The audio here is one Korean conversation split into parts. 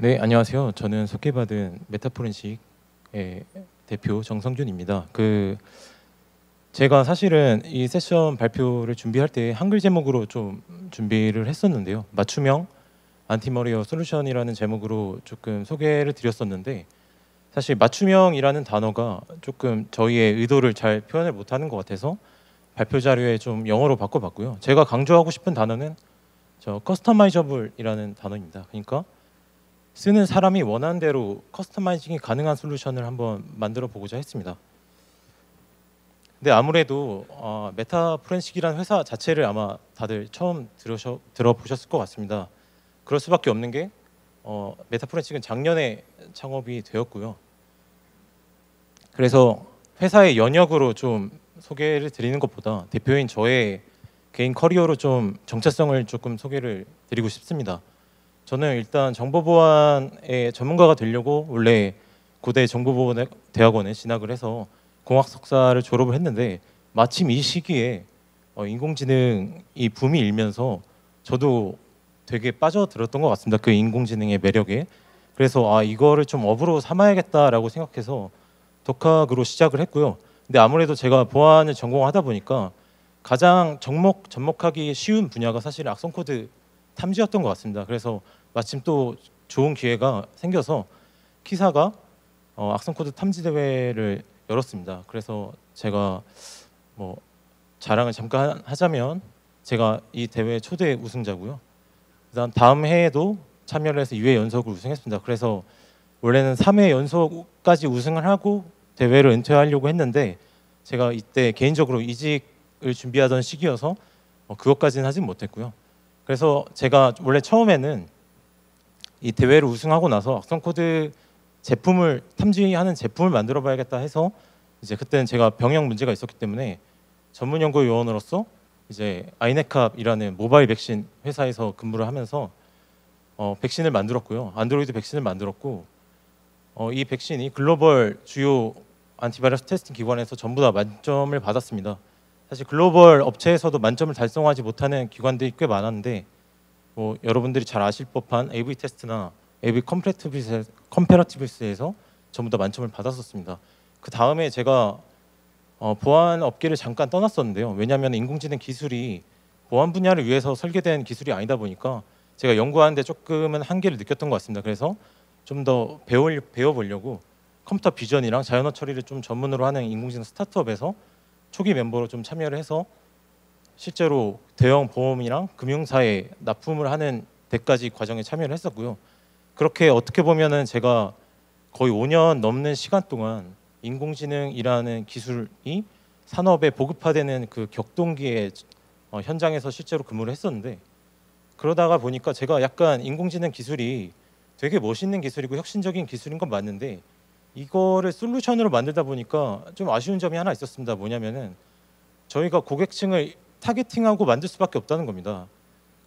네, 안녕하세요. 저는 소개받은 메타포렌식의 대표 정성준입니다. 제가 사실은 이 세션 발표를 준비할 때 한글 제목으로 좀 준비를 했었는데요. 맞춤형 안티머리어 솔루션이라는 제목으로 조금 소개를 드렸었는데, 사실 맞춤형이라는 단어가 조금 저희의 의도를 잘 표현을 못하는 것 같아서 발표 자료에 좀 영어로 바꿔봤고요. 제가 강조하고 싶은 단어는 커스터마이저블이라는 단어입니다. 그러니까 쓰는 사람이 원하는 대로 커스터마이징이 가능한 솔루션을 한번 만들어 보고자 했습니다. 근데 아무래도 메타포렌식이라는 회사 자체를 아마 다들 처음 들어보셨을 것 같습니다. 그럴 수밖에 없는 게 메타포렌식은 작년에 창업이 되었고요. 그래서 회사의 연역으로 좀 소개를 드리는 것보다 대표인 저의 개인 커리어로 좀 정체성을 조금 소개를 드리고 싶습니다. 저는 일단 정보보안의 전문가가 되려고 원래 고대 정보보안대학원에 진학을 해서 공학 석사를 졸업을 했는데, 마침 이 시기에 인공지능이 붐이 일면서 저도 되게 빠져들었던 것 같습니다. 그 인공지능의 매력에. 그래서 이거를 좀 업으로 삼아야겠다라고 생각해서 독학으로 시작을 했고요. 근데 아무래도 제가 보안을 전공하다 보니까 가장 접목하기 쉬운 분야가 사실 악성 코드 탐지였던 것 같습니다. 그래서 마침 또 좋은 기회가 생겨서 키사가 악성 코드 탐지 대회를 열었습니다. 그래서 제가 뭐 자랑을 잠깐 하자면 제가 이 대회 초대 우승자고요. 그다음 다음 해에도 참여를 해서 2회 연속으로 우승했습니다. 그래서 원래는 3회 연속까지 우승을 하고 대회를 은퇴하려고 했는데, 제가 이때 개인적으로 이직을 준비하던 시기여서 그것까지는 하진 못했고요. 그래서 제가 원래 처음에는 이 대회를 우승하고 나서 악성 코드 제품을 탐지하는 제품을 만들어 봐야겠다 해서, 이제 그때는 제가 병역 문제가 있었기 때문에 전문 연구 요원으로서 이제 아이네캅이라는 모바일 백신 회사에서 근무를 하면서 백신을 만들었고요. 안드로이드 백신을 만들었고, 이 백신이 글로벌 주요 안티바이러스 테스팅 기관에서 전부 다 만점을 받았습니다. 사실 글로벌 업체에서도 만점을 달성하지 못하는 기관들이 꽤 많았는데, 여러분들이 잘 아실 법한 AV 테스트나 AV 컴패러티브스에서 전부 다 만점을 받았었습니다. 그 다음에 제가 보안 업계를 잠깐 떠났었는데요. 왜냐하면 인공지능 기술이 보안 분야를 위해서 설계된 기술이 아니다 보니까 제가 연구하는데 조금은 한계를 느꼈던 것 같습니다. 그래서 좀 더 배워보려고 컴퓨터 비전이랑 자연어 처리를 좀 전문으로 하는 인공지능 스타트업에서 초기 멤버로 좀 참여를 해서 실제로 대형 보험이랑 금융사에 납품을 하는 데까지 과정에 참여를 했었고요. 그렇게 어떻게 보면은 제가 거의 5년 넘는 시간 동안 인공지능이라는 기술이 산업에 보급화되는 그 격동기의 현장에서 실제로 근무를 했었는데, 그러다가 보니까 제가 약간 인공지능 기술이 되게 멋있는 기술이고 혁신적인 기술인 건 맞는데, 이거를 솔루션으로 만들다 보니까 좀 아쉬운 점이 하나 있었습니다. 뭐냐면은 저희가 고객층을 타겟팅하고 만들 수밖에 없다는 겁니다.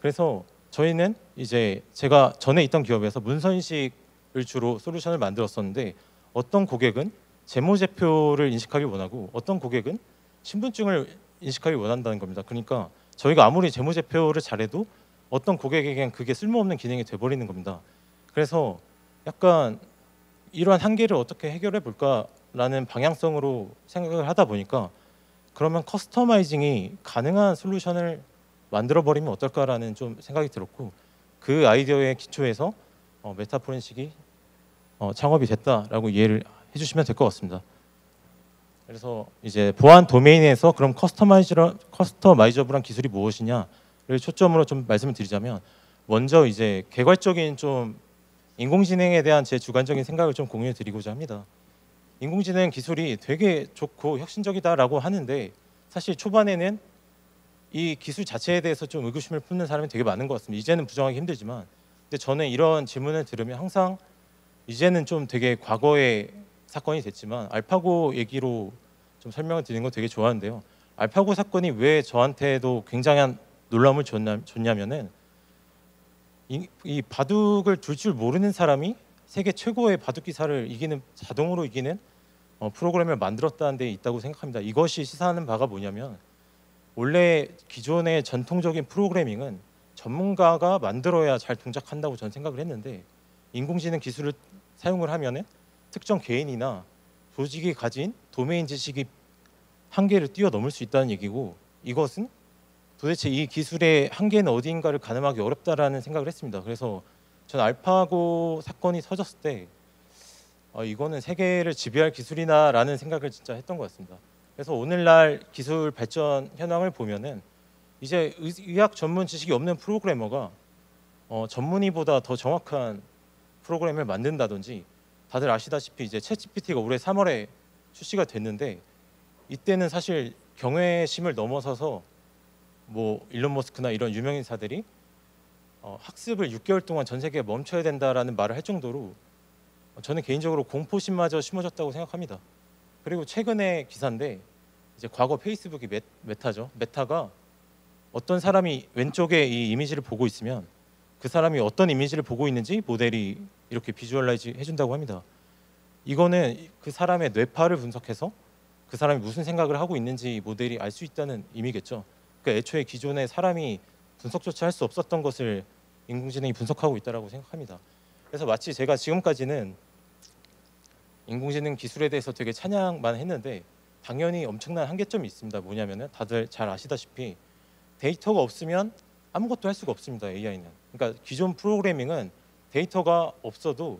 그래서 저희는 이제 제가 전에 있던 기업에서 문서인식을 주로 솔루션을 만들었었는데, 어떤 고객은 재무제표를 인식하기 원하고 어떤 고객은 신분증을 인식하기 원한다는 겁니다. 그러니까 저희가 아무리 재무제표를 잘해도 어떤 고객에겐 그게 쓸모없는 기능이 돼버리는 겁니다. 그래서 약간 이러한 한계를 어떻게 해결해 볼까라는 방향성으로 생각을 하다 보니까, 그러면 커스터마이징이 가능한 솔루션을 만들어 버리면 어떨까라는 좀 생각이 들었고, 그 아이디어의 기초에서 메타포렌식이 창업이 됐다라고 이해를 해주시면 될 것 같습니다. 그래서 이제 보안 도메인에서 그럼 커스터마이저블한 기술이 무엇이냐를 초점으로 좀 말씀을 드리자면, 먼저 이제 개괄적인 좀 인공지능에 대한 제 주관적인 생각을 좀 공유해 드리고자 합니다. 인공지능 기술이 되게 좋고 혁신적이다라고 하는데, 사실 초반에는 이 기술 자체에 대해서 좀 의구심을 품는 사람이 되게 많은 것 같습니다. 이제는 부정하기 힘들지만, 근데 저는 이런 질문을 들으면 항상, 이제는 좀 되게 과거의 사건이 됐지만 알파고 얘기로 좀 설명을 드리는 거 되게 좋아하는데요. 알파고 사건이 왜 저한테도 굉장한 놀라움을 줬냐면은, 이 바둑을 둘 줄 모르는 사람이 세계 최고의 바둑 기사를 자동으로 이기는 프로그램을 만들었다는 데 있다고 생각합니다. 이것이 시사하는 바가 뭐냐면, 원래 기존의 전통적인 프로그래밍은 전문가가 만들어야 잘 동작한다고 저는 생각을 했는데, 인공지능 기술을 사용을 하면은 특정 개인이나 조직이 가진 도메인 지식이 한계를 뛰어넘을 수 있다는 얘기고, 이것은 도대체 이 기술의 한계는 어디인가를 가늠하기 어렵다라는 생각을 했습니다. 그래서 전 알파고 사건이 터졌을 때 이거는 세계를 지배할 기술이나라는 생각을 진짜 했던 것 같습니다. 그래서 오늘날 기술 발전 현황을 보면은 이제 의학 전문 지식이 없는 프로그래머가 전문의보다 더 정확한 프로그램을 만든다든지, 다들 아시다시피 이제 챗GPT가 올해 3월에 출시가 됐는데, 이때는 사실 경외심을 넘어서서 뭐 일론 머스크나 이런 유명인사들이 학습을 6개월 동안 전 세계에 멈춰야 된다라는 말을 할 정도로 저는 개인적으로 공포심마저 심어졌다고 생각합니다. 그리고 최근에 기사인데, 이제 과거 페이스북이 메타죠. 메타가 어떤 사람이 왼쪽에 이 이미지를 보고 있으면 그 사람이 어떤 이미지를 보고 있는지 모델이 이렇게 비주얼라이즈 해준다고 합니다. 이거는 그 사람의 뇌파를 분석해서 그 사람이 무슨 생각을 하고 있는지 모델이 알 수 있다는 의미겠죠. 그러니까 애초에 기존에 사람이 분석조차 할 수 없었던 것을 인공지능이 분석하고 있다고 생각합니다. 그래서 마치 제가 지금까지는 인공지능 기술에 대해서 되게 찬양만 했는데, 당연히 엄청난 한계점이 있습니다. 뭐냐면은 다들 잘 아시다시피 데이터가 없으면 아무것도 할 수가 없습니다. AI는. 그러니까 기존 프로그래밍은 데이터가 없어도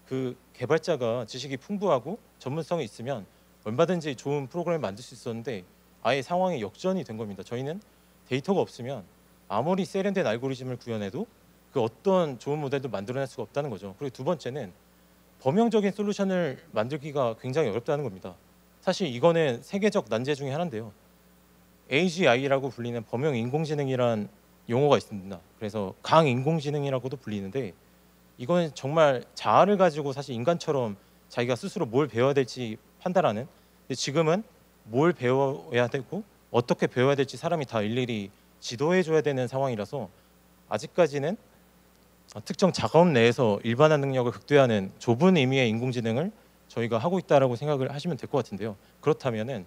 그 개발자가 지식이 풍부하고 전문성이 있으면 얼마든지 좋은 프로그램을 만들 수 있었는데, 아예 상황이 역전이 된 겁니다. 저희는 데이터가 없으면 아무리 세련된 알고리즘을 구현해도 그 어떤 좋은 모델도 만들어낼 수가 없다는 거죠. 그리고 두 번째는 범용적인 솔루션을 만들기가 굉장히 어렵다는 겁니다. 사실 이거는 세계적 난제 중에 하나인데요. AGI라고 불리는 범용 인공지능이란 용어가 있습니다. 그래서 강인공지능이라고도 불리는데, 이건 정말 자아를 가지고 사실 인간처럼 자기가 스스로 뭘 배워야 될지 판단하는, 근데 지금은 뭘 배워야 되고 어떻게 배워야 될지 사람이 다 일일이 지도해 줘야 되는 상황이라서 아직까지는 특정 작업 내에서 일반화 능력을 극대화하는 좁은 의미의 인공지능을 저희가 하고 있다라고 생각을 하시면 될 것 같은데요. 그렇다면은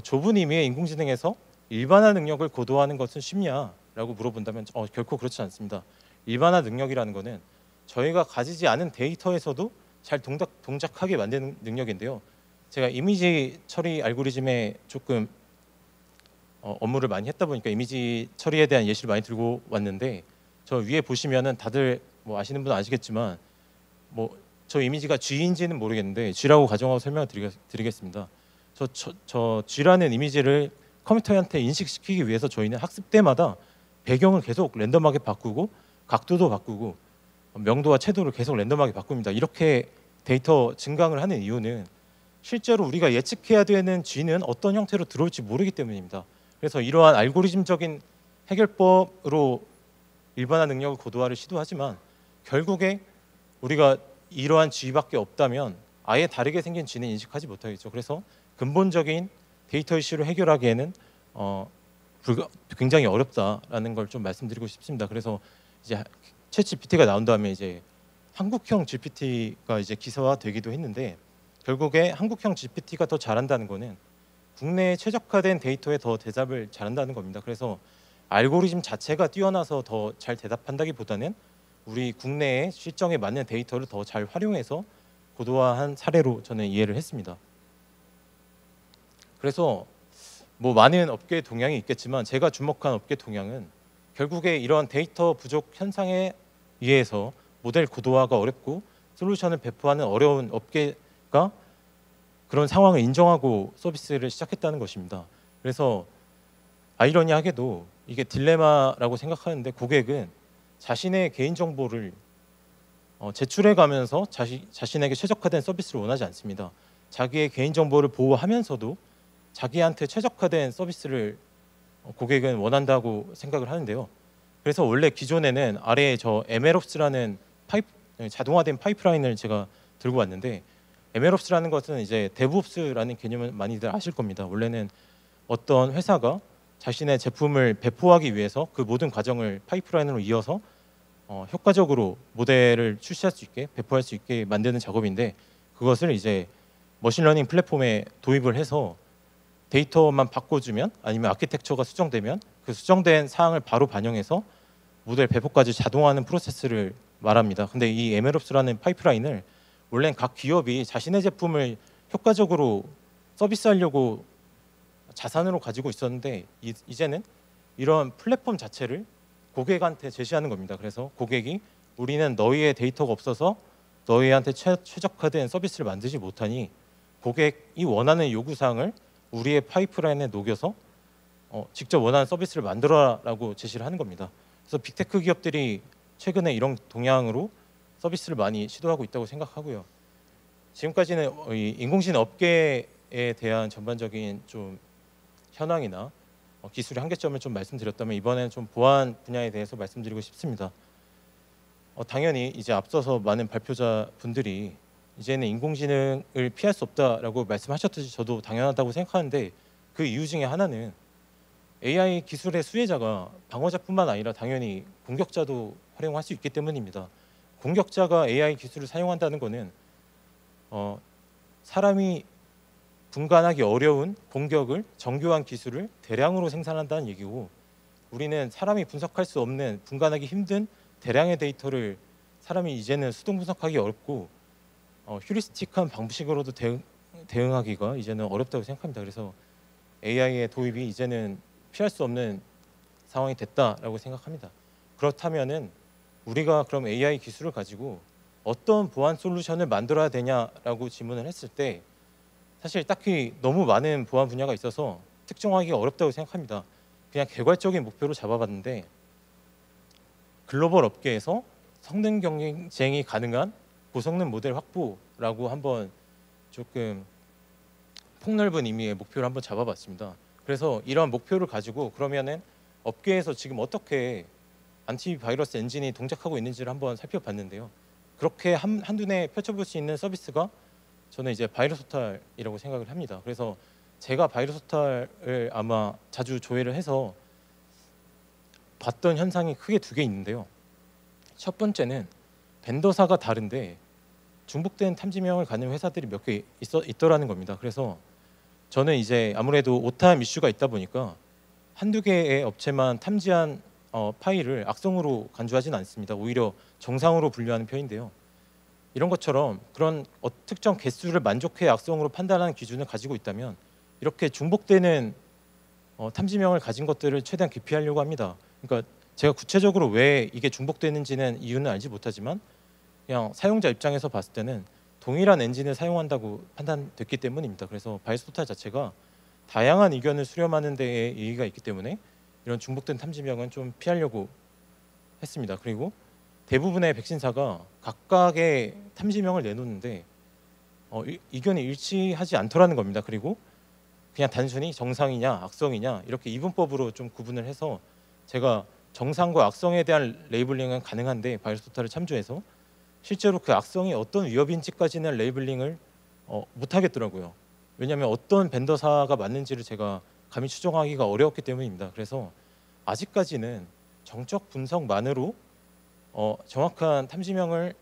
좁은 의미의 인공지능에서 일반화 능력을 고도화하는 것은 쉽냐라고 물어본다면 결코 그렇지 않습니다. 일반화 능력이라는 것은 저희가 가지지 않은 데이터에서도 잘 동작하게 만드는 능력인데요. 제가 이미지 처리 알고리즘에 조금 업무를 많이 했다 보니까 이미지 처리에 대한 예시를 많이 들고 왔는데, 저 위에 보시면은 다들 뭐 아시는 분은 아시겠지만 뭐 저 이미지가 G인지는 모르겠는데 G라고 가정하고 설명을 드리겠습니다. 저 G라는 이미지를 컴퓨터한테 인식시키기 위해서 저희는 학습 때마다 배경을 계속 랜덤하게 바꾸고 각도도 바꾸고 명도와 채도를 계속 랜덤하게 바꿉니다. 이렇게 데이터 증강을 하는 이유는 실제로 우리가 예측해야 되는 G는 어떤 형태로 들어올지 모르기 때문입니다. 그래서 이러한 알고리즘적인 해결법으로 일반화 능력을 고도화를 시도하지만 결국에 우리가 이러한 G밖에 없다면 아예 다르게 생긴 G는 인식하지 못하겠죠. 그래서 근본적인 데이터 이슈를 해결하기에는 굉장히 어렵다라는 걸 좀 말씀드리고 싶습니다. 그래서 이제 챗 GPT가 나온 다음에 이제 한국형 GPT가 이제 기사화되기도 했는데, 결국에 한국형 GPT가 더 잘한다는 거는 국내에 최적화된 데이터에 더 대답을 잘한다는 겁니다. 그래서 알고리즘 자체가 뛰어나서 더 잘 대답한다기보다는 우리 국내의 실정에 맞는 데이터를 더 잘 활용해서 고도화한 사례로 저는 이해를 했습니다. 그래서 뭐 많은 업계 동향이 있겠지만 제가 주목한 업계 동향은 결국에 이러한 데이터 부족 현상에 의해서 모델 고도화가 어렵고 솔루션을 배포하는 어려운 업계가 그런 상황을 인정하고 서비스를 시작했다는 것입니다. 그래서 아이러니하게도 이게 딜레마라고 생각하는데, 고객은 자신의 개인정보를 제출해가면서 자신에게 최적화된 서비스를 원하지 않습니다. 자기의 개인정보를 보호하면서도 자기한테 최적화된 서비스를 고객은 원한다고 생각을 하는데요. 그래서 원래 기존에는 아래에 저 MLOps라는 자동화된 파이프라인을 제가 들고 왔는데, MLOps라는 것은 이제 DevOps라는 개념을 많이들 아실 겁니다. 원래는 어떤 회사가 자신의 제품을 배포하기 위해서 그 모든 과정을 파이프라인으로 이어서 효과적으로 모델을 출시할 수 있게 배포할 수 있게 만드는 작업인데, 그것을 이제 머신러닝 플랫폼에 도입을 해서 데이터만 바꿔주면, 아니면 아키텍처가 수정되면 그 수정된 사항을 바로 반영해서 모델 배포까지 자동화하는 프로세스를 말합니다. 근데 이 MLOps라는 파이프라인을 원래는 각 기업이 자신의 제품을 효과적으로 서비스하려고 자산으로 가지고 있었는데 이제는 이런 플랫폼 자체를 고객한테 제시하는 겁니다. 그래서 고객이 우리는 너희의 데이터가 없어서 너희한테 최적화된 서비스를 만들지 못하니 고객이 원하는 요구사항을 우리의 파이프라인에 녹여서 직접 원하는 서비스를 만들어라라고 제시를 하는 겁니다. 그래서 빅테크 기업들이 최근에 이런 동향으로 서비스를 많이 시도하고 있다고 생각하고요. 지금까지는 이 인공지능 업계에 대한 전반적인 좀 현황이나 기술의 한계점을 좀 말씀드렸다면 이번에는 좀 보안 분야에 대해서 말씀드리고 싶습니다. 당연히 이제 앞서서 많은 발표자 분들이 이제는 인공지능을 피할 수 없다라고 말씀하셨듯이 저도 당연하다고 생각하는데 그 이유 중에 하나는 AI 기술의 수혜자가 방어자뿐만 아니라 당연히 공격자도 활용할 수 있기 때문입니다. 공격자가 AI 기술을 사용한다는 것은 사람이 분간하기 어려운 공격을 정교한 기술을 대량으로 생산한다는 얘기고 우리는 사람이 분석할 수 없는 분간하기 힘든 대량의 데이터를 사람이 이제는 수동 분석하기 어렵고 휴리스틱한 방식으로도 대응하기가 이제는 어렵다고 생각합니다. 그래서 AI의 도입이 이제는 피할 수 없는 상황이 됐다라고 생각합니다. 그렇다면은 우리가 그럼 AI 기술을 가지고 어떤 보안 솔루션을 만들어야 되냐라고 질문을 했을 때 사실 딱히 너무 많은 보안 분야가 있어서 특정하기가 어렵다고 생각합니다. 그냥 개괄적인 목표로 잡아봤는데 글로벌 업계에서 성능 경쟁이 가능한 고성능 모델 확보라고 한번 조금 폭넓은 의미의 목표를 한번 잡아봤습니다. 그래서 이런 목표를 가지고 그러면은 업계에서 지금 어떻게 안티바이러스 엔진이 동작하고 있는지를 한번 살펴봤는데요. 그렇게 한눈에 펼쳐볼 수 있는 서비스가 저는 이제 바이러스 호탈이라고 생각을 합니다. 그래서 제가 바이러스 호탈을 아마 자주 조회를 해서 봤던 현상이 크게 두 개 있는데요. 첫 번째는 벤더사가 다른데 중복된 탐지명을 가는 회사들이 몇 개 있더라는 겁니다. 그래서 저는 이제 아무래도 오탐 이슈가 있다 보니까 한두 개의 업체만 탐지한 파일을 악성으로 간주하지는 않습니다. 오히려 정상으로 분류하는 편인데요. 이런 것처럼 그런 특정 개수를 만족해 악성으로 판단하는 기준을 가지고 있다면 이렇게 중복되는 탐지명을 가진 것들을 최대한 기피하려고 합니다. 그러니까 제가 구체적으로 왜 이게 중복되는지는 이유는 알지 못하지만 그냥 사용자 입장에서 봤을 때는 동일한 엔진을 사용한다고 판단됐기 때문입니다. 그래서 바이러스 호탈 자체가 다양한 의견을 수렴하는 데에 의의가 있기 때문에 이런 중복된 탐지명은 좀 피하려고 했습니다. 그리고 대부분의 백신사가 각각의 탐지명을 내놓는데 의견이 일치하지 않더라는 겁니다. 그리고 그냥 단순히 정상이냐 악성이냐 이렇게 이분법으로 좀 구분을 해서 제가 정상과 악성에 대한 레이블링은 가능한데 바이러스 호탈을 참조해서 실제로 그 악성이 어떤 위협인지까지는 레이블링을 못 하겠더라고요. 왜냐하면 어떤 벤더사가 맞는지를 제가 감히 추정하기가 어려웠기 때문입니다. 그래서 아직까지는 정적 분석만으로 정확한 탐지명을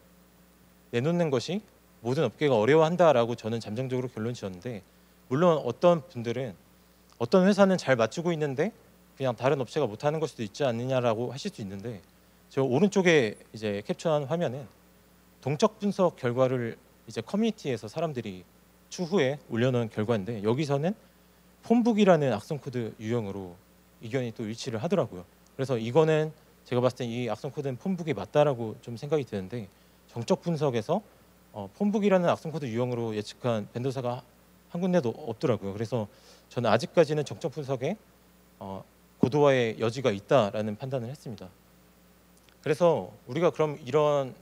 내놓는 것이 모든 업계가 어려워한다라고 저는 잠정적으로 결론 지었는데 물론 어떤 분들은 어떤 회사는 잘 맞추고 있는데 그냥 다른 업체가 못하는 걸 수도 있지 않느냐라고 하실 수 있는데 저 오른쪽에 이제 캡처한 화면은 동적 분석 결과를 이제 커뮤니티에서 사람들이 추후에 올려놓은 결과인데 여기서는 폰북이라는 악성 코드 유형으로 의견이 또 일치를 하더라고요. 그래서 이거는 제가 봤을 때 이 악성 코드는 폰북이 맞다라고 좀 생각이 드는데 정적 분석에서 폰북이라는 악성 코드 유형으로 예측한 벤더사가 한 군데도 없더라고요. 그래서 저는 아직까지는 정적 분석에 고도화의 여지가 있다라는 판단을 했습니다. 그래서 우리가 그럼 이런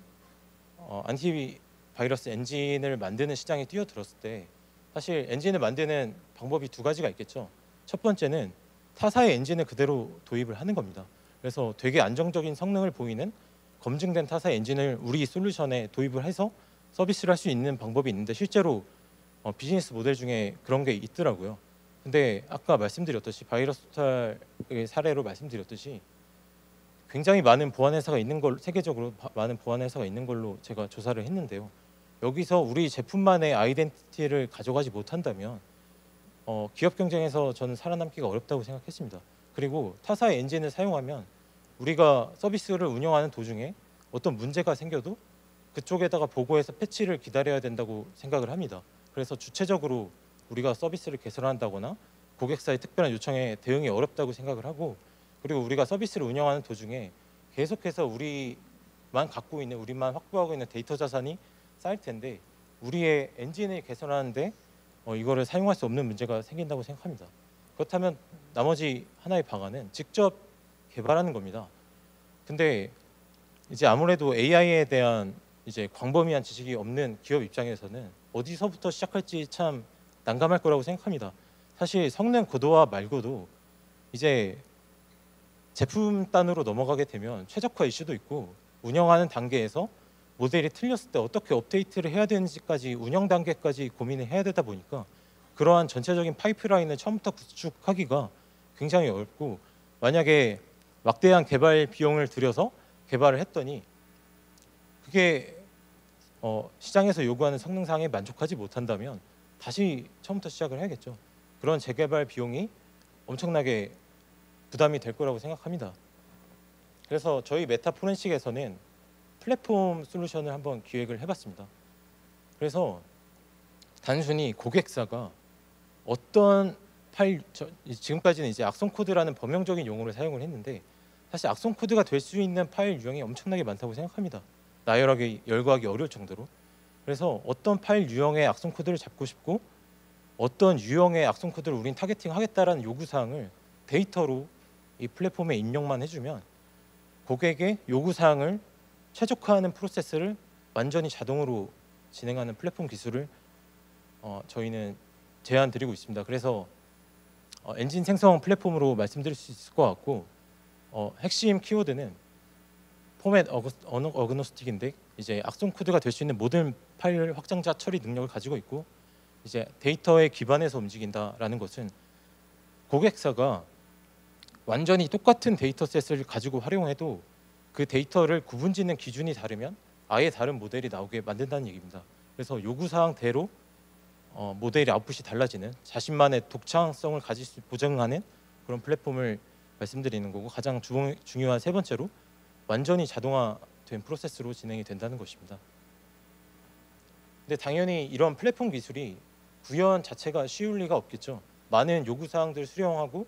안티바이러스 엔진을 만드는 시장에 뛰어들었을 때 사실 엔진을 만드는 방법이 두 가지가 있겠죠. 첫 번째는 타사의 엔진을 그대로 도입을 하는 겁니다. 그래서 되게 안정적인 성능을 보이는 검증된 타사의 엔진을 우리 솔루션에 도입을 해서 서비스를 할 수 있는 방법이 있는데 실제로 비즈니스 모델 중에 그런 게 있더라고요. 근데 아까 말씀드렸듯이 바이러스 호탈의 사례로 말씀드렸듯이 굉장히 많은 보안 회사가 있는 걸 세계적으로 많은 보안 회사가 있는 걸로 제가 조사를 했는데요. 여기서 우리 제품만의 아이덴티티를 가져가지 못한다면 기업 경쟁에서 저는 살아남기가 어렵다고 생각했습니다. 그리고 타사의 엔진을 사용하면 우리가 서비스를 운영하는 도중에 어떤 문제가 생겨도 그쪽에다가 보고해서 패치를 기다려야 된다고 생각을 합니다. 그래서 주체적으로 우리가 서비스를 개선한다거나 고객사의 특별한 요청에 대응이 어렵다고 생각을 하고, 그리고 우리가 서비스를 운영하는 도중에 계속해서 우리만 갖고 있는, 우리만 확보하고 있는 데이터 자산이 쌓일 텐데 우리의 엔진을 개선하는데 이거를 사용할 수 없는 문제가 생긴다고 생각합니다. 그렇다면 나머지 하나의 방안은 직접 개발하는 겁니다. 근데 이제 아무래도 AI에 대한 이제 광범위한 지식이 없는 기업 입장에서는 어디서부터 시작할지 참 난감할 거라고 생각합니다. 사실 성능 고도화 말고도 이제 제품 단으로 넘어가게 되면 최적화 이슈도 있고, 운영하는 단계에서 모델이 틀렸을 때 어떻게 업데이트를 해야 되는지까지 운영 단계까지 고민을 해야 되다 보니까 그러한 전체적인 파이프라인을 처음부터 구축하기가 굉장히 어렵고, 만약에 막대한 개발 비용을 들여서 개발을 했더니 그게 시장에서 요구하는 성능상에 만족하지 못한다면 다시 처음부터 시작을 해야겠죠. 그런 재개발 비용이 엄청나게 부담이 될 거라고 생각합니다. 그래서 저희 메타 포렌식에서는 플랫폼 솔루션을 한번 기획을 해봤습니다. 그래서 단순히 고객사가 어떤 지금까지는 이제 악성 코드라는 범용적인 용어를 사용을 했는데, 사실 악성 코드가 될 수 있는 파일 유형이 엄청나게 많다고 생각합니다. 나열하기 열거하기 어려울 정도로. 그래서 어떤 파일 유형의 악성 코드를 잡고 싶고 어떤 유형의 악성 코드를 우린 타겟팅하겠다라는 요구 사항을 데이터로 이 플랫폼에 입력만 해주면 고객의 요구 사항을 최적화하는 프로세스를 완전히 자동으로 진행하는 플랫폼 기술을 저희는 제안 드리고 있습니다. 그래서 엔진 생성 플랫폼으로 말씀드릴 수 있을 것 같고, 핵심 키워드는 포맷 어그노스틱인데 이제 악성 코드가 될 수 있는 모든 파일 확장자 처리 능력을 가지고 있고, 이제 데이터에 기반해서 움직인다라는 것은 고객사가 완전히 똑같은 데이터셋을 가지고 활용해도 그 데이터를 구분짓는 기준이 다르면 아예 다른 모델이 나오게 만든다는 얘기입니다. 그래서 요구사항대로 모델의 아웃풋이 달라지는 자신만의 독창성을 가질 수 보장하는 그런 플랫폼을 말씀드리는 거고, 가장 중요한 세 번째로 완전히 자동화된 프로세스로 진행이 된다는 것입니다. 근데 당연히 이런 플랫폼 기술이 구현 자체가 쉬울 리가 없겠죠. 많은 요구사항들을 수령하고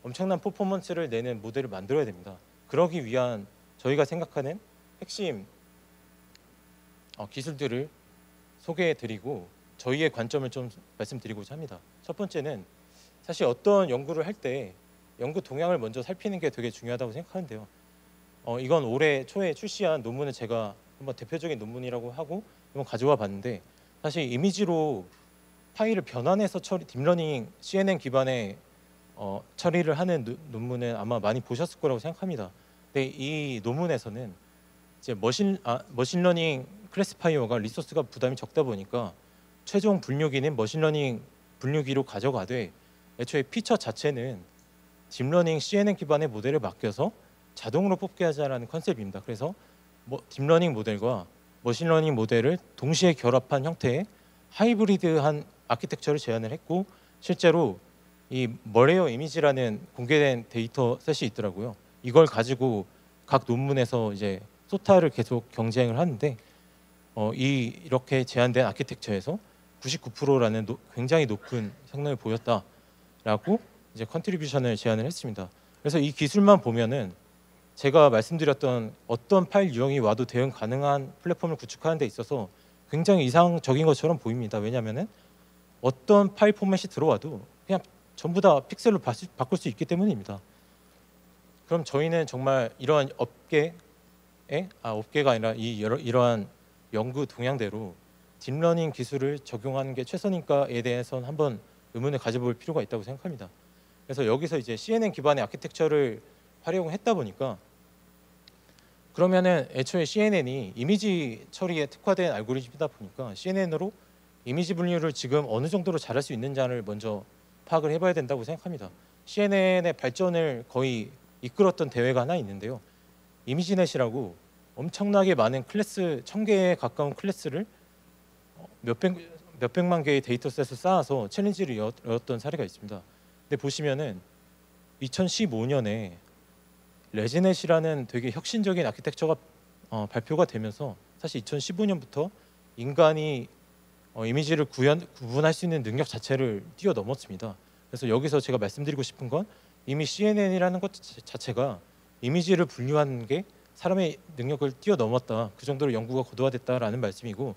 엄청난 퍼포먼스를 내는 모델을 만들어야 됩니다. 그러기 위한 저희가 생각하는 핵심 기술들을 소개해드리고 저희의 관점을 좀 말씀드리고자 합니다. 첫 번째는 사실 어떤 연구를 할 때 연구 동향을 먼저 살피는 게 되게 중요하다고 생각하는데요. 이건 올해 초에 출시한 논문을 제가 한번 대표적인 논문이라고 하고 한번 가져와 봤는데, 사실 이미지로 파일을 변환해서 딥러닝 CNN 기반의 처리를 하는 논문은 아마 많이 보셨을 거라고 생각합니다. 근데 이 논문에서는 이제 머신러닝 클래시파이어가 리소스가 부담이 적다 보니까 최종 분류기는 머신러닝 분류기로 가져가되 애초에 피처 자체는 딥러닝 CNN 기반의 모델을 맡겨서 자동으로 뽑게 하자라는 컨셉입니다. 그래서 딥러닝 모델과 머신러닝 모델을 동시에 결합한 형태의 하이브리드한 아키텍처를 제안을 했고, 실제로 이 머레어 이미지라는 공개된 데이터셋이 있더라고요. 이걸 가지고 각 논문에서 이제 소타를 계속 경쟁을 하는데 이렇게 제안된 아키텍처에서 99%라는 굉장히 높은 성능을 보였다라고 이제 컨트리뷰션을 제안을 했습니다. 그래서 이 기술만 보면은 제가 말씀드렸던 어떤 파일 유형이 와도 대응 가능한 플랫폼을 구축하는 데 있어서 굉장히 이상적인 것처럼 보입니다. 왜냐하면은 어떤 파일 포맷이 들어와도 그냥 전부 다 픽셀로 바꿀 수 있기 때문입니다. 그럼 저희는 정말 이러한 업계가 아니라 이러한 연구 동향대로 딥러닝 기술을 적용하는 게 최선인가에 대해서는 한번 의문을 가져볼 필요가 있다고 생각합니다. 그래서 여기서 이제 CNN 기반의 아키텍처를 활용했다 보니까, 그러면은 애초에 CNN이 이미지 처리에 특화된 알고리즘이다 보니까 CNN으로 이미지 분류를 지금 어느 정도로 잘할 수 있는지를 먼저 파악을 해봐야 된다고 생각합니다. CNN의 발전을 거의 이끌었던 대회가 하나 있는데요. 이미지넷이라고 엄청나게 많은 클래스, 1000개에 가까운 클래스를 몇백만 개의 데이터셋을 쌓아서 챌린지를 열었던 사례가 있습니다. 근데 보시면은 2015년에 레지넷이라는 되게 혁신적인 아키텍처가 발표가 되면서 사실 2015년부터 인간이 이미지를 구분할 수 있는 능력 자체를 뛰어넘었습니다. 그래서 여기서 제가 말씀드리고 싶은 건 이미 CNN이라는 것 자체가 이미지를 분류하는 게 사람의 능력을 뛰어넘었다. 그 정도로 연구가 고도화됐다라는 말씀이고,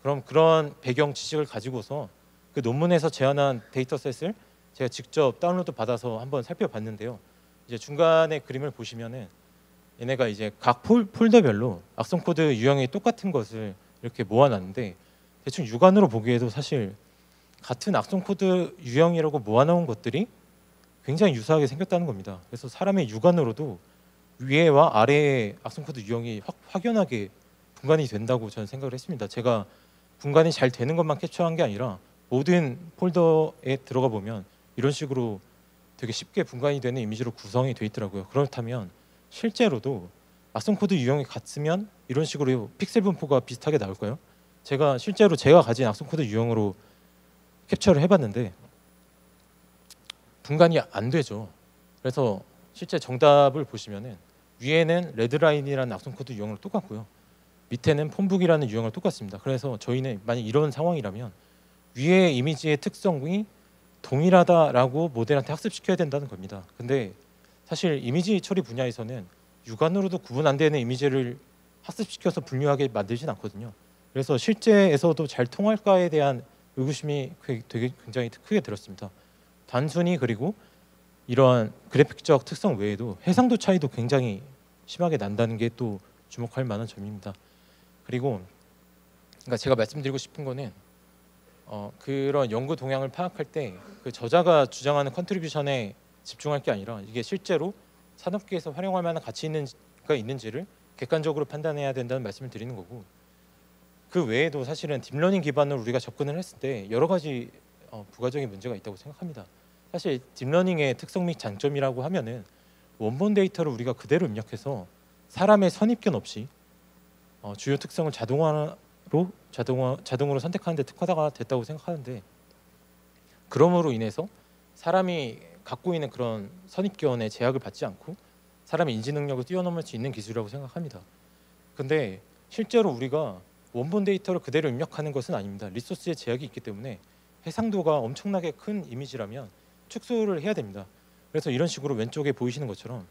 그럼 그런 배경 지식을 가지고서 그 논문에서 제안한 데이터셋을 제가 직접 다운로드 받아서 한번 살펴봤는데요. 이제 중간에 그림을 보시면은 얘네가 이제 각 폴더별로 악성 코드 유형이 똑같은 것을 이렇게 모아놨는데, 대충 육안으로 보기에도 사실 같은 악성 코드 유형이라고 모아놓은 것들이 굉장히 유사하게 생겼다는 겁니다. 그래서 사람의 육안으로도 위에와 아래의 악성 코드 유형이 확연하게 분간이 된다고 저는 생각을 했습니다. 제가 분간이 잘 되는 것만 캡처한 게 아니라 모든 폴더에 들어가 보면 이런 식으로 되게 쉽게 분간이 되는 이미지로 구성이 되어 있더라고요. 그렇다면 실제로도 악성 코드 유형이 같으면 이런 식으로 픽셀 분포가 비슷하게 나올까요? 제가 실제로 제가 가진 악성 코드 유형으로 캡처를 해봤는데 분간이 안 되죠. 그래서 실제 정답을 보시면은 위에는 레드라인이라는 악성 코드 유형으로 똑같고요, 밑에는 폰북이라는 유형으로 똑같습니다. 그래서 저희는 만약 이런 상황이라면 위의 이미지의 특성이 동일하다라고 모델한테 학습시켜야 된다는 겁니다. 근데 사실 이미지 처리 분야에서는 육안으로도 구분 안 되는 이미지를 학습시켜서 분류하게 만들진 않거든요. 그래서 실제에서도 잘 통할까에 대한 의구심이 되게 굉장히 크게 들었습니다. 단순히 그리고 이러한 그래픽적 특성 외에도 해상도 차이도 굉장히 심하게 난다는 게 또 주목할 만한 점입니다. 그리고 그러니까 제가 말씀드리고 싶은 거는 그런 연구 동향을 파악할 때 그 저자가 주장하는 컨트리뷰션에 집중할 게 아니라 이게 실제로 산업계에서 활용할 만한 가치가 있는지를 객관적으로 판단해야 된다는 말씀을 드리는 거고, 그 외에도 사실은 딥러닝 기반으로 우리가 접근을 했을 때 여러 가지 부가적인 문제가 있다고 생각합니다. 사실 딥러닝의 특성 및 장점이라고 하면은 원본 데이터를 우리가 그대로 입력해서 사람의 선입견 없이 주요 특성을 자동으로 선택하는 데 특화가 됐다고 생각하는데, 그럼으로 인해서 사람이 갖고 있는 그런 선입견에 제약을 받지 않고 사람의 인지 능력을 뛰어넘을 수 있는 기술이라고 생각합니다. 근데 실제로 우리가 원본 데이터를 그대로 입력하는 것은 아닙니다. 리소스의 제약이 있기 때문에 해상도가 엄청나게 큰 이미지라면 축소를 해야 됩니다. 그래서 이런 식으로 왼쪽에 보이시는 것처럼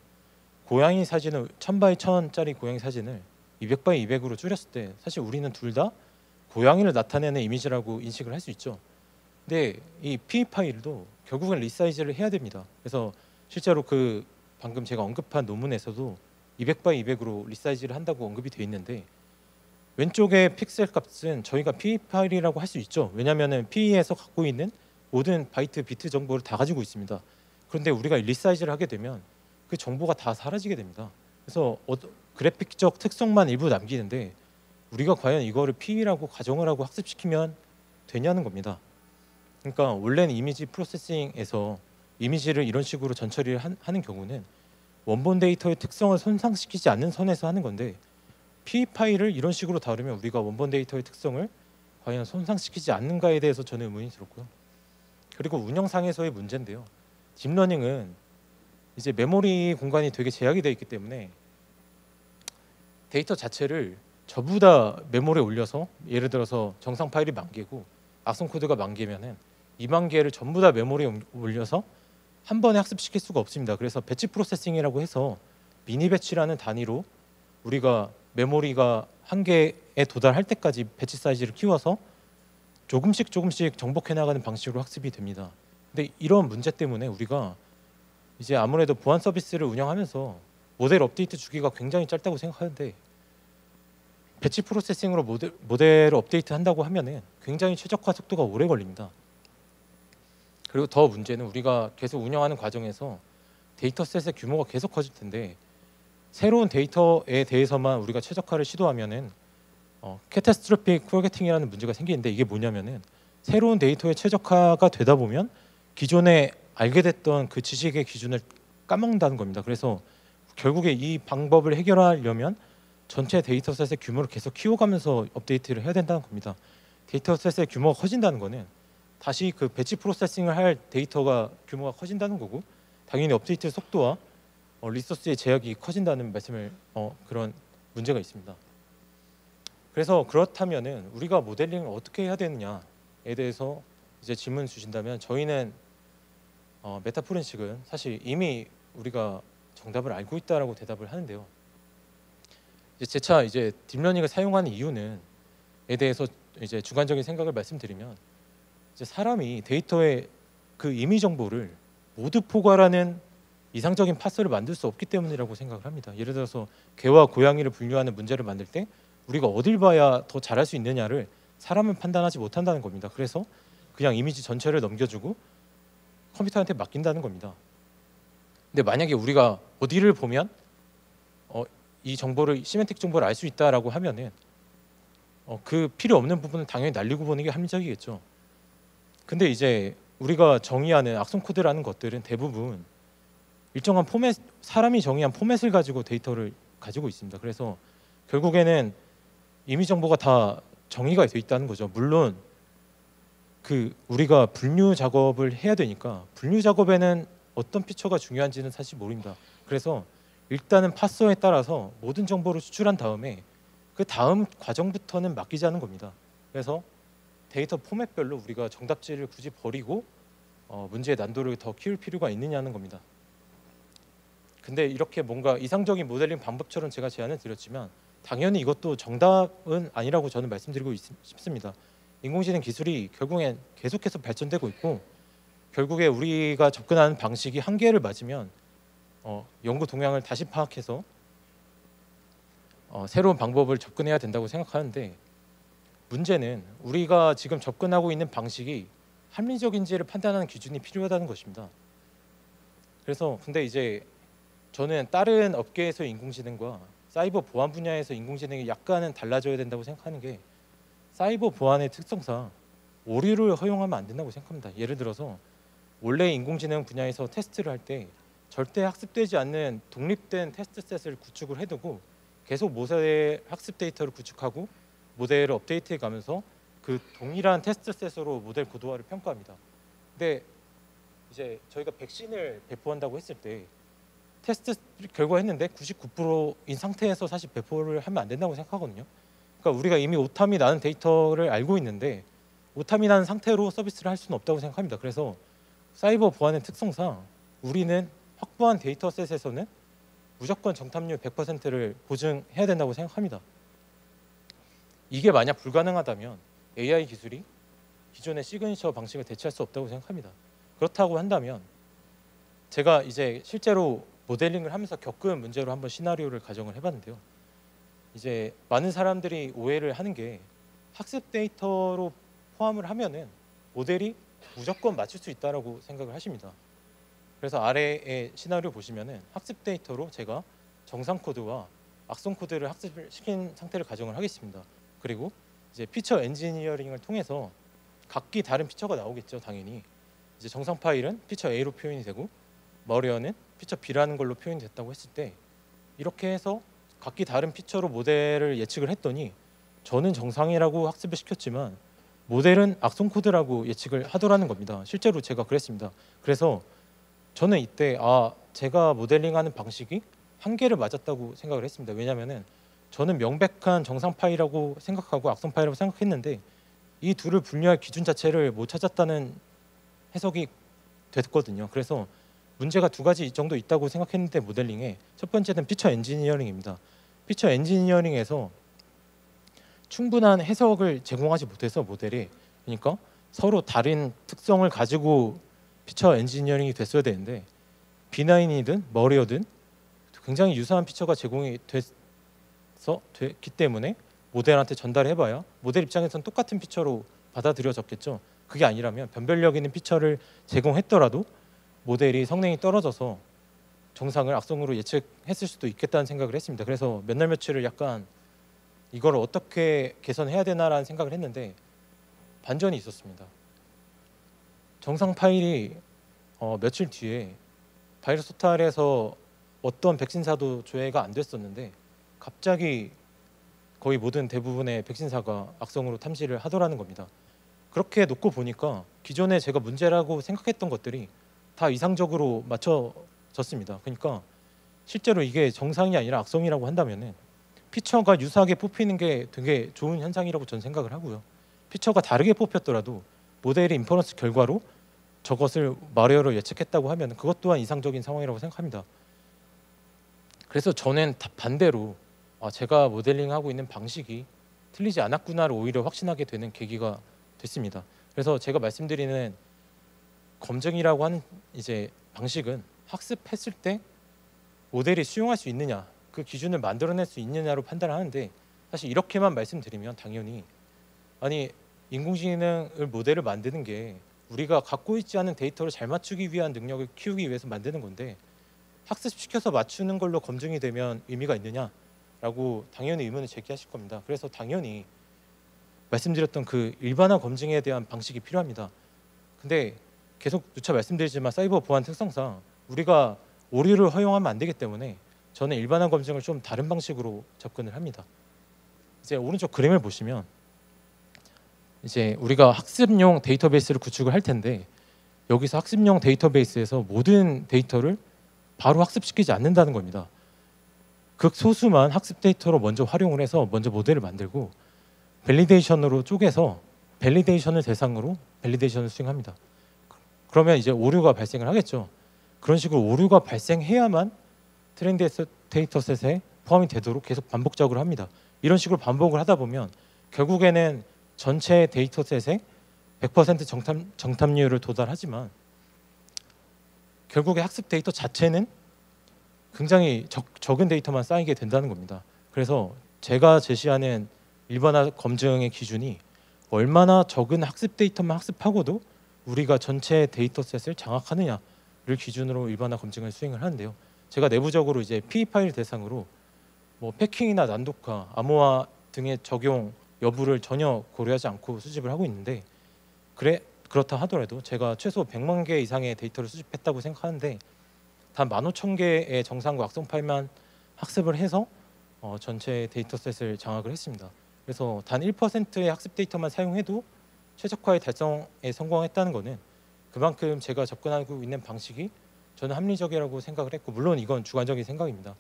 고양이 사진을 1000x1000짜리 고양이 사진을 200x200으로 줄였을 때 사실 우리는 둘 다 고양이를 나타내는 이미지라고 인식을 할 수 있죠. 근데 이 PE 파일도 결국은 리사이즈를 해야 됩니다. 그래서 실제로 그 방금 제가 언급한 논문에서도 200x200으로 리사이즈를 한다고 언급이 돼 있는데, 왼쪽의 픽셀 값은 저희가 PE 파일이라고 할 수 있죠. 왜냐하면 PE에서 갖고 있는 모든 바이트, 비트 정보를 다 가지고 있습니다. 그런데 우리가 리사이즈를 하게 되면 그 정보가 다 사라지게 됩니다. 그래서 그래픽적 특성만 일부 남기는데 우리가 과연 이거를 PE라고 가정을 하고 학습시키면 되냐는 겁니다. 그러니까 원래는 이미지 프로세싱에서 이미지를 이런 식으로 전처리를 하는 경우는 원본 데이터의 특성을 손상시키지 않는 선에서 하는 건데, PE 파일을 이런 식으로 다루면 우리가 원본 데이터의 특성을 과연 손상시키지 않는가에 대해서 저는 의문이 들었고요. 그리고 운영상에서의 문제인데요. 딥러닝은 이제 메모리 공간이 되게 제약이 되어 있기 때문에 데이터 자체를 전부 다 메모리에 올려서, 예를 들어서 정상 파일이 10,000개고 악성 코드가 10,000개면은 20,000개를 전부 다 메모리에 올려서 한 번에 학습시킬 수가 없습니다. 그래서 배치 프로세싱이라고 해서 미니 배치라는 단위로 우리가 메모리가 1개에 도달할 때까지 배치 사이즈를 키워서 조금씩 정복해 나가는 방식으로 학습이 됩니다. 근데 이런 문제 때문에 우리가 이제 아무래도 보안 서비스를 운영하면서 모델 업데이트 주기가 굉장히 짧다고 생각하는데, 배치 프로세싱으로 모델을 업데이트 한다고 하면은 굉장히 최적화 속도가 오래 걸립니다. 그리고 더 문제는 우리가 계속 운영하는 과정에서 데이터셋의 규모가 계속 커질 텐데, 새로운 데이터에 대해서만 우리가 최적화를 시도하면은 캐타스트로픽 포게팅이라는 문제가 생기는데, 이게 뭐냐면은 새로운 데이터에 최적화가 되다 보면 기존에 알게 됐던 그 지식의 기준을 까먹는다는 겁니다. 그래서 결국에 이 방법을 해결하려면 전체 데이터셋의 규모를 계속 키워가면서 업데이트를 해야 된다는 겁니다. 데이터셋의 규모가 커진다는 거는 다시 그 배치 프로세싱을 할 데이터가 규모가 커진다는 거고, 당연히 업데이트 속도와 리소스의 제약이 커진다는 말씀을 그런 문제가 있습니다. 그래서 그렇다면은 우리가 모델링을 어떻게 해야 되느냐에 대해서 이제 질문 주신다면 저희는 메타포렌식은 사실 이미 우리가 정답을 알고 있다라고 대답을 하는데요. 이제 재차 이제 딥러닝을 사용하는 이유는에 대해서 이제 주관적인 생각을 말씀드리면 이제 사람이 데이터의 그 임의 정보를 모두 포괄하는 이상적인 파서를 만들 수 없기 때문이라고 생각을 합니다. 예를 들어서 개와 고양이를 분류하는 문제를 만들 때 우리가 어딜 봐야 더 잘할 수 있느냐를 사람은 판단하지 못한다는 겁니다. 그래서 그냥 이미지 전체를 넘겨주고 컴퓨터한테 맡긴다는 겁니다. 근데 만약에 우리가 어디를 보면 이 정보를 시멘틱 정보를 알 수 있다라고 하면은 그 필요 없는 부분은 당연히 날리고 보는 게 합리적이겠죠. 근데 이제 우리가 정의하는 악성 코드라는 것들은 대부분 일정한 포맷, 사람이 정의한 포맷을 가지고 데이터를 가지고 있습니다. 그래서 결국에는 임의 정보가 다 정의가 돼 있다는 거죠. 물론 그 우리가 분류 작업을 해야 되니까 분류 작업에는 어떤 피처가 중요한지는 사실 모릅니다. 그래서 일단은 파서에 따라서 모든 정보를 수출한 다음에 그 다음 과정부터는 맡기자는 겁니다. 그래서 데이터 포맷별로 우리가 정답지를 굳이 버리고 문제의 난도를 더 키울 필요가 있느냐는 겁니다. 근데 이렇게 뭔가 이상적인 모델링 방법처럼 제가 제안을 드렸지만 당연히 이것도 정답은 아니라고 저는 말씀드리고 싶습니다. 인공지능 기술이 결국엔 계속해서 발전되고 있고 결국에 우리가 접근하는 방식이 한계를 맞으면 연구 동향을 다시 파악해서 새로운 방법을 접근해야 된다고 생각하는데 문제는 우리가 지금 접근하고 있는 방식이 합리적인지를 판단하는 기준이 필요하다는 것입니다. 그래서 근데 이제 저는 다른 업계에서 인공지능과 사이버 보안 분야에서 인공지능이 약간은 달라져야 된다고 생각하는 게 사이버 보안의 특성상 오류를 허용하면 안 된다고 생각합니다. 예를 들어서 원래 인공지능 분야에서 테스트를 할 때 절대 학습되지 않는 독립된 테스트 셋을 구축을 해두고 계속 모델 학습 데이터를 구축하고 모델을 업데이트해 가면서 그 동일한 테스트 셋으로 모델 고도화를 평가합니다. 근데 이제 저희가 백신을 배포한다고 했을 때 테스트 결과 했는데 99%인 상태에서 사실 배포를 하면 안 된다고 생각하거든요. 그러니까 우리가 이미 오탐이 나는 데이터를 알고 있는데 오탐이 나는 상태로 서비스를 할 수는 없다고 생각합니다. 그래서 사이버 보안의 특성상 우리는 확보한 데이터셋에서는 무조건 정탐률 100%를 보증해야 된다고 생각합니다. 이게 만약 불가능하다면 AI 기술이 기존의 시그니처 방식을 대체할 수 없다고 생각합니다. 그렇다고 한다면 제가 이제 실제로 모델링을 하면서 겪은 문제로 한번 시나리오를 가정을 해봤는데요. 이제 많은 사람들이 오해를 하는 게 학습 데이터로 포함을 하면은 모델이 무조건 맞출 수 있다라고 생각을 하십니다. 그래서 아래의 시나리오 보시면은 학습 데이터로 제가 정상 코드와 악성 코드를 학습을 시킨 상태를 가정을 하겠습니다. 그리고 이제 피처 엔지니어링을 통해서 각기 다른 피처가 나오겠죠, 당연히. 이제 정상 파일은 피처 A로 표현이 되고 머리어는 피처 B라는 걸로 표현이 됐다고 했을 때 이렇게 해서 각기 다른 피처로 모델을 예측을 했더니 저는 정상이라고 학습을 시켰지만 모델은 악성 코드라고 예측을 하더라는 겁니다. 실제로 제가 그랬습니다. 그래서 저는 이때 제가 모델링하는 방식이 한계를 맞았다고 생각을 했습니다. 왜냐하면은 저는 명백한 정상 파일이라고 생각하고 악성 파일이라고 생각했는데 이 둘을 분류할 기준 자체를 못 찾았다는 해석이 됐거든요. 그래서 문제가 두 가지 정도 있다고 생각했는데 모델링에 첫 번째는 피처 엔지니어링입니다. 피처 엔지니어링에서 충분한 해석을 제공하지 못해서 모델이 그러니까 서로 다른 특성을 가지고 피처 엔지니어링이 됐어야 되는데 B9이든 머리어든 굉장히 유사한 피처가 제공이 됐기 때문에 모델한테 전달해봐야 모델 입장에서는 똑같은 피처로 받아들여졌겠죠. 그게 아니라면 변별력 있는 피처를 제공했더라도 모델이 성능이 떨어져서 정상을 악성으로 예측했을 수도 있겠다는 생각을 했습니다. 그래서 몇 날 며칠을 약간 이걸 어떻게 개선해야 되나라는 생각을 했는데 반전이 있었습니다. 정상 파일이 며칠 뒤에 바이러스 토탈에서 어떤 백신사도 조회가 안 됐었는데 갑자기 거의 모든 대부분의 백신사가 악성으로 탐지를 하더라는 겁니다. 그렇게 놓고 보니까 기존에 제가 문제라고 생각했던 것들이 다 이상적으로 맞춰졌습니다. 그러니까 실제로 이게 정상이 아니라 악성이라고 한다면은 피처가 유사하게 뽑히는 게 되게 좋은 현상이라고 저는 생각을 하고요. 피처가 다르게 뽑혔더라도 모델의 인퍼런스 결과로 저것을 마리어로 예측했다고 하면 그것 또한 이상적인 상황이라고 생각합니다. 그래서 저는 반대로 제가 모델링하고 있는 방식이 틀리지 않았구나를 오히려 확신하게 되는 계기가 됐습니다. 그래서 제가 말씀드리는 검증이라고 하는 이제 방식은 학습했을 때 모델이 수용할 수 있느냐, 그 기준을 만들어낼 수 있느냐로 판단을 하는데, 사실 이렇게만 말씀드리면 당연히 아니 인공지능을 모델을 만드는 게 우리가 갖고 있지 않은 데이터를 잘 맞추기 위한 능력을 키우기 위해서 만드는 건데 학습시켜서 맞추는 걸로 검증이 되면 의미가 있느냐라고 당연히 의문을 제기하실 겁니다. 그래서 당연히 말씀드렸던 그 일반화 검증에 대한 방식이 필요합니다. 근데 계속 누차 말씀드리지만 사이버 보안 특성상 우리가 오류를 허용하면 안 되기 때문에 저는 일반화 검증을 좀 다른 방식으로 접근을 합니다. 이제 오른쪽 그림을 보시면 이제 우리가 학습용 데이터베이스를 구축을 할 텐데 여기서 학습용 데이터베이스에서 모든 데이터를 바로 학습시키지 않는다는 겁니다. 극소수만 학습 데이터로 먼저 활용을 해서 먼저 모델을 만들고 밸리데이션으로 쪼개서 밸리데이션을 대상으로 밸리데이션을 수행합니다. 그러면 이제 오류가 발생을 하겠죠. 그런 식으로 오류가 발생해야만 트레인드 데이터셋에 포함이 되도록 계속 반복적으로 합니다. 이런 식으로 반복을 하다 보면 결국에는 전체 데이터셋의 100% 정답률을 도달하지만 결국에 학습 데이터 자체는 굉장히 적은 데이터만 쌓이게 된다는 겁니다. 그래서 제가 제시하는 일반화 검증의 기준이 얼마나 적은 학습 데이터만 학습하고도 우리가 전체 데이터셋을 장악하느냐를 기준으로 일반화 검증을 수행을 하는데요. 제가 내부적으로 이제 PE 파일 대상으로 뭐 패킹이나 난독화, 암호화 등의 적용 여부를 전혀 고려하지 않고 수집을 하고 있는데 그렇다 하더라도 제가 최소 100만 개 이상의 데이터를 수집했다고 생각하는데 단 15,000개의 정상과 악성 파일만 학습을 해서 전체 데이터셋을 장악을 했습니다. 그래서 단 1%의 학습 데이터만 사용해도 최적화의 달성에 성공했다는 것은 그만큼 제가 접근하고 있는 방식이 저는 합리적이라고 생각을 했고, 물론 이건 주관적인 생각입니다.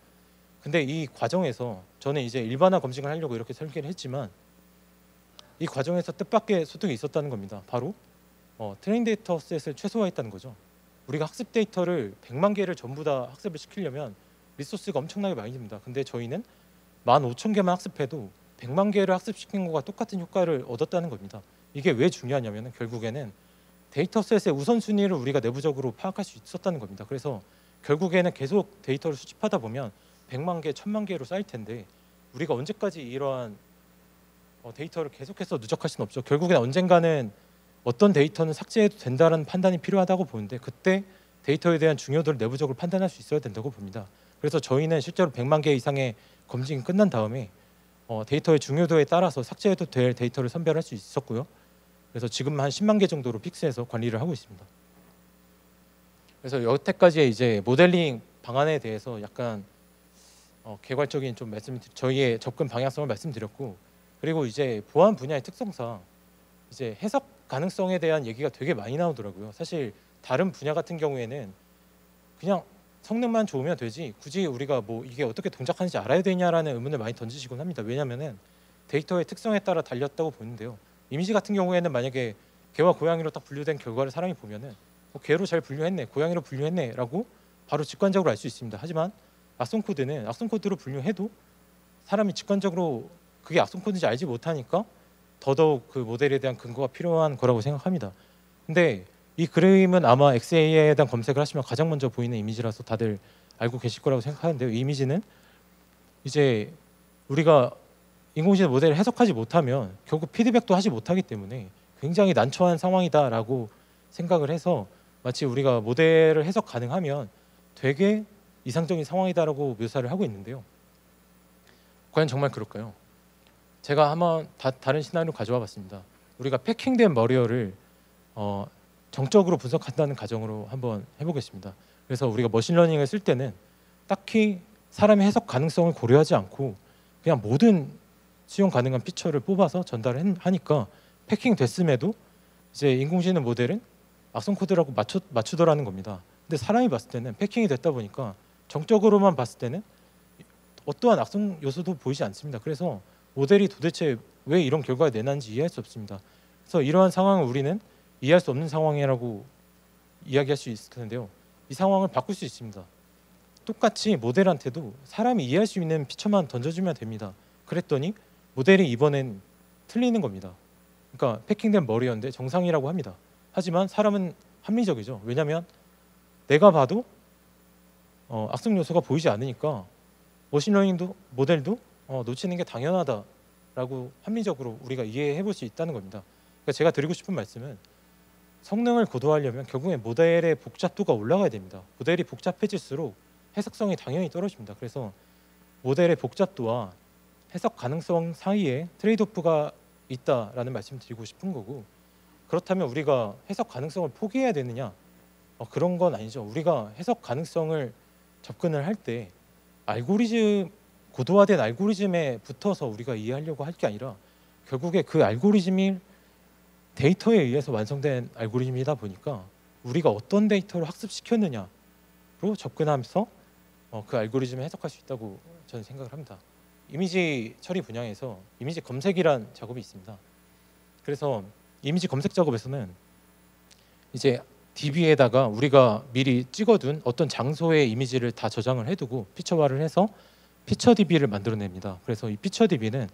근데 이 과정에서 저는 이제 일반화 검증을 하려고 이렇게 설계를 했지만 이 과정에서 뜻밖의 소득이 있었다는 겁니다. 바로 트레인 데이터셋을 최소화했다는 거죠. 우리가 학습 데이터를 100만 개를 전부 다 학습을 시키려면 리소스가 엄청나게 많이 듭니다. 근데 저희는 15,000개만 학습해도 100만 개를 학습시킨 것과 똑같은 효과를 얻었다는 겁니다. 이게 왜 중요하냐면 결국에는 데이터셋의 우선순위를 우리가 내부적으로 파악할 수 있었다는 겁니다. 그래서 결국에는 계속 데이터를 수집하다 보면 100만 개, 1000만 개로 쌓일 텐데 우리가 언제까지 이러한 데이터를 계속해서 누적할 수는 없죠. 결국엔 언젠가는 어떤 데이터는 삭제해도 된다는 판단이 필요하다고 보는데 그때 데이터에 대한 중요도를 내부적으로 판단할 수 있어야 된다고 봅니다. 그래서 저희는 실제로 100만 개 이상의 검증이 끝난 다음에 데이터의 중요도에 따라서 삭제해도 될 데이터를 선별할 수 있었고요. 그래서 지금 한 10만 개 정도로 픽스해서 관리를 하고 있습니다. 그래서 여태까지의 이제 모델링 방안에 대해서 약간 개괄적인 좀 저희의 접근 방향성을 말씀드렸고, 그리고 이제 보안 분야의 특성상 이제 해석 가능성에 대한 얘기가 되게 많이 나오더라고요. 사실 다른 분야 같은 경우에는 그냥 성능만 좋으면 되지 굳이 우리가 뭐 이게 어떻게 동작하는지 알아야 되냐라는 의문을 많이 던지시곤 합니다. 왜냐하면은 데이터의 특성에 따라 달렸다고 보는데요. 이미지 같은 경우에는 만약에 개와 고양이로 딱 분류된 결과를 사람이 보면은 개로 잘 분류했네, 고양이로 분류했네라고 바로 직관적으로 알 수 있습니다. 하지만 악성 코드는 악성 코드로 분류해도 사람이 직관적으로 그게 악성 코드인지 알지 못하니까 더더욱 그 모델에 대한 근거가 필요한 거라고 생각합니다. 근데 이 그림은 아마 XAI에 대한 검색을 하시면 가장 먼저 보이는 이미지라서 다들 알고 계실 거라고 생각하는데요. 이 이미지는 이제 우리가 인공지능 모델을 해석하지 못하면 결국 피드백도 하지 못하기 때문에 굉장히 난처한 상황이다라고 생각을 해서 마치 우리가 모델을 해석 가능하면 되게 이상적인 상황이다라고 묘사를 하고 있는데요. 과연 정말 그럴까요? 제가 한번 다른 시나리오 가져와 봤습니다. 우리가 패킹된 머리어를 정적으로 분석한다는 가정으로 한번 해보겠습니다. 그래서 우리가 머신러닝을 쓸 때는 딱히 사람의 해석 가능성을 고려하지 않고 그냥 모든 수용 가능한 피처를 뽑아서 전달을 하니까 패킹 됐음에도 이제 인공지능 모델은 악성 코드라고 맞추더라는 겁니다. 근데 사람이 봤을 때는 패킹이 됐다 보니까 정적으로만 봤을 때는 어떠한 악성 요소도 보이지 않습니다. 그래서 모델이 도대체 왜 이런 결과를 내놨는지 이해할 수 없습니다. 그래서 이러한 상황을 우리는 이해할 수 없는 상황이라고 이야기할 수 있을 텐데요. 이 상황을 바꿀 수 있습니다. 똑같이 모델한테도 사람이 이해할 수 있는 피처만 던져주면 됩니다. 그랬더니 모델이 이번엔 틀리는 겁니다. 그러니까 패킹된 머리였는데 정상이라고 합니다. 하지만 사람은 합리적이죠. 왜냐하면 내가 봐도 악성 요소가 보이지 않으니까 머신러닝도 모델도 놓치는 게 당연하다라고 합리적으로 우리가 이해해 볼 수 있다는 겁니다. 그러니까 제가 드리고 싶은 말씀은 성능을 고도화하려면 결국엔 모델의 복잡도가 올라가야 됩니다. 모델이 복잡해질수록 해석성이 당연히 떨어집니다. 그래서 모델의 복잡도와 해석 가능성 사이에 트레이드오프가 있다라는 말씀을 드리고 싶은 거고, 그렇다면 우리가 해석 가능성을 포기해야 되느냐? 그런 건 아니죠. 우리가 해석 가능성을 접근을 할 때 알고리즘 고도화된 알고리즘에 붙어서 우리가 이해하려고 할 게 아니라 결국에 그 알고리즘이 데이터에 의해서 완성된 알고리즘이다 보니까 우리가 어떤 데이터를 학습시켰느냐로 접근하면서 그 알고리즘을 해석할 수 있다고 저는 생각을 합니다. 이미지 처리 분야에서 이미지 검색이란 작업이 있습니다. 그래서 이미지 검색 작업에서는 이제 DB에다가 우리가 미리 찍어둔 어떤 장소의 이미지를 다 저장을 해두고 피처화를 해서 피처 DB를 만들어냅니다. 그래서 이 피처 DB는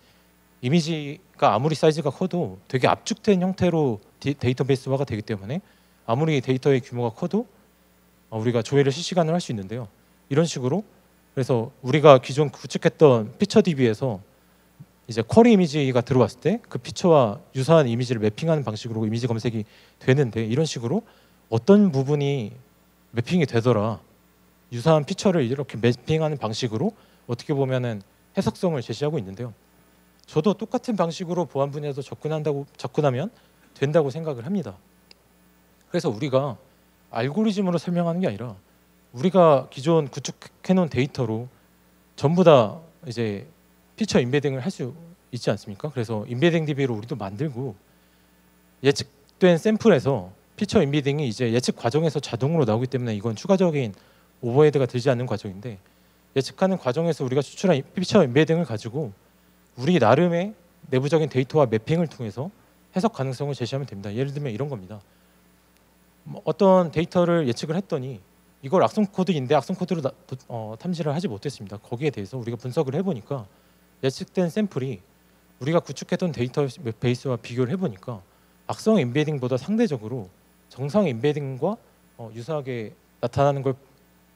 이미지가 아무리 사이즈가 커도 되게 압축된 형태로 데이터베이스화가 되기 때문에 아무리 데이터의 규모가 커도 우리가 조회를 실시간으로 할 수 있는데요. 이런 식으로 그래서 우리가 기존 구축했던 피처 DB에서 이제 쿼리 이미지가 들어왔을 때 그 피처와 유사한 이미지를 매핑하는 방식으로 이미지 검색이 되는데, 이런 식으로 어떤 부분이 매핑이 되더라, 유사한 피처를 이렇게 매핑하는 방식으로 어떻게 보면은 해석성을 제시하고 있는데요. 저도 똑같은 방식으로 보안 분야에서 접근하면 된다고 생각을 합니다. 그래서 우리가 알고리즘으로 설명하는 게 아니라 우리가 기존 구축해놓은 데이터로 전부 다 이제 피처 인베딩을 할 수 있지 않습니까? 그래서 인베딩 DB로 우리도 만들고 예측된 샘플에서 피처 인베딩이 이제 예측 과정에서 자동으로 나오기 때문에 이건 추가적인 오버헤드가 들지 않는 과정인데, 예측하는 과정에서 우리가 추출한 피처 인베딩을 가지고 우리 나름의 내부적인 데이터와 매핑을 통해서 해석 가능성을 제시하면 됩니다. 예를 들면 이런 겁니다. 어떤 데이터를 예측을 했더니 이걸 악성 코드인데 악성 코드로 탐지를 하지 못했습니다. 거기에 대해서 우리가 분석을 해보니까 예측된 샘플이 우리가 구축했던 데이터베이스와 비교를 해보니까 악성 인베딩보다 상대적으로 정상 인베딩과 유사하게 나타나는 걸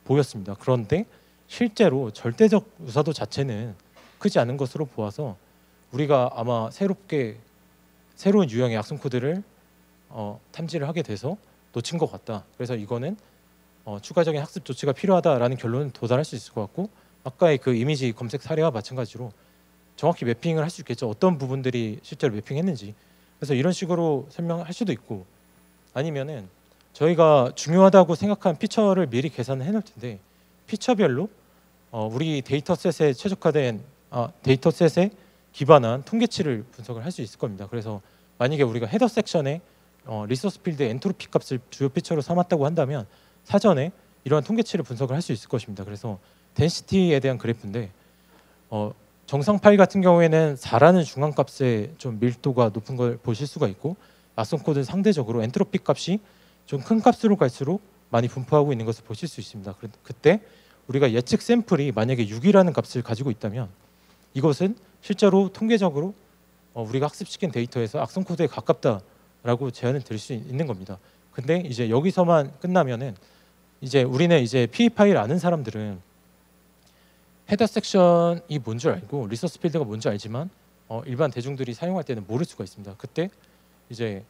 보였습니다. 그런데 실제로 절대적 유사도 자체는 크지 않은 것으로 보아서 우리가 아마 새로운 유형의 악성 코드를 탐지를 하게 돼서 놓친 것 같다. 그래서 이거는 추가적인 학습 조치가 필요하다라는 결론에 도달할 수 있을 것 같고, 아까의 그 이미지 검색 사례와 마찬가지로 정확히 매핑을 할 수 있겠죠. 어떤 부분들이 실제로 매핑했는지. 그래서 이런 식으로 설명할 수도 있고, 아니면은 저희가 중요하다고 생각한 피처를 미리 계산을 해놓을 텐데 피처별로 우리 데이터셋에 최적화된 데이터셋에 기반한 통계치를 분석을 할 수 있을 겁니다. 그래서 만약에 우리가 헤더 섹션에 리소스 필드의 엔트로피 값을 주요 피처로 삼았다고 한다면 사전에 이러한 통계치를 분석을 할 수 있을 것입니다. 그래서 덴시티에 대한 그래프인데 정상 파일 같은 경우에는 4라는 중앙값에 좀 밀도가 높은 걸 보실 수가 있고, 악성 코드는 상대적으로 엔트로피 값이 좀 큰 값으로 갈수록 많이 분포하고 있는 것을 보실 수 있습니다. 그때 우리가 예측 샘플이 만약에 6이라는 값을 가지고 있다면 이것은 실제로 통계적으로 우리가 학습시킨 데이터에서 악성 코드에 가깝다라고 제안을 드릴 수 있는 겁니다. 근데 이제 여기서만 끝나면은 이제 우리는 이제 PE 파일 아는 사람들은 헤더 섹션이 뭔 줄 알고 리소스 필드가 뭔 줄 알지만 일반 대중들이 사용할 때는 모를 수가 있습니다. 그때 이제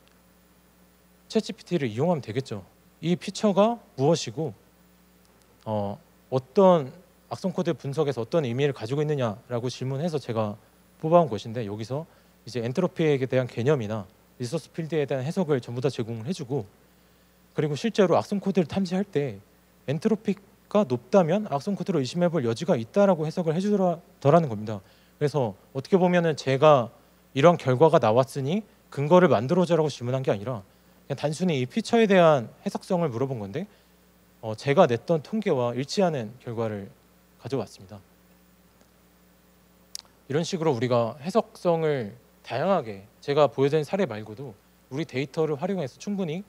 챗GPT를 이용하면 되겠죠. 이 피처가 무엇이고 어떤 악성 코드 분석에서 어떤 의미를 가지고 있느냐라고 질문해서 제가 뽑아온 것인데, 여기서 이제 엔트로피에 대한 개념이나 리소스 필드에 대한 해석을 전부 다 제공을 해주고, 그리고 실제로 악성 코드를 탐지할 때 엔트로피가 높다면 악성 코드로 의심해볼 여지가 있다라고 해석을 해주더라는 겁니다. 그래서 어떻게 보면은 제가 이런 결과가 나왔으니 근거를 만들어줘라고 질문한 게 아니라 그냥 단순히 이 피처에 대한 해석성을 물어본 건데 제가 냈던 통계와 일치하는 결과를 가져왔습니다. 이런 식으로 우리가 해석성을 다양하게 제가 보여드린 사례 말고도 우리 데이터를 활용해서 충분히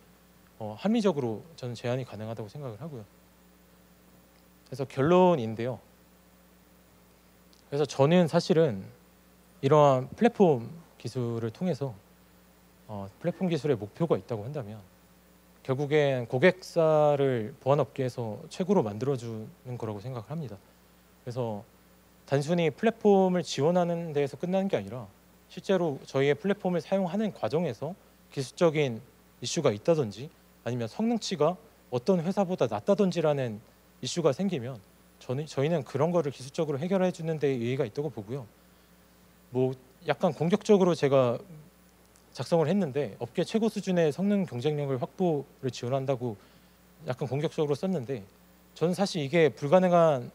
합리적으로 저는 제안이 가능하다고 생각을 하고요. 그래서 결론인데요. 그래서 저는 사실은 이러한 플랫폼 기술을 통해서 플랫폼 기술의 목표가 있다고 한다면 결국엔 고객사를 보안업계에서 최고로 만들어주는 거라고 생각을 합니다. 그래서 단순히 플랫폼을 지원하는 데에서 끝나는 게 아니라 실제로 저희의 플랫폼을 사용하는 과정에서 기술적인 이슈가 있다든지 아니면 성능치가 어떤 회사보다 낮다든지라는 이슈가 생기면 저희는 그런 거를 기술적으로 해결해 주는 데 의의가 있다고 보고요. 뭐 약간 공격적으로 제가 작성을 했는데 업계 최고 수준의 성능 경쟁력을 확보를 지원한다고 약간 공격적으로 썼는데 저는 사실 이게 불가능한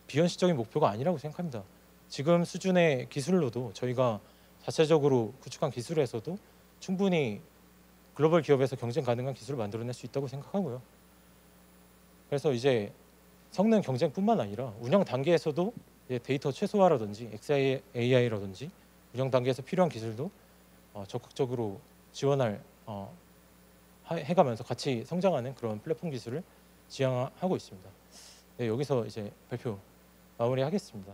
비현실적인 목표가 아니라고 생각합니다. 지금 수준의 기술로도 저희가 자체적으로 구축한 기술에서도 충분히 글로벌 기업에서 경쟁 가능한 기술을 만들어낼 수 있다고 생각하고요. 그래서 이제 성능 경쟁뿐만 아니라 운영 단계에서도 데이터 최소화라든지 XAI라든지 운영 단계에서 필요한 기술도 적극적으로 지원할 해가면서 같이 성장하는 그런 플랫폼 기술을 지향하고 있습니다. 네, 여기서 이제 발표 마무리하겠습니다.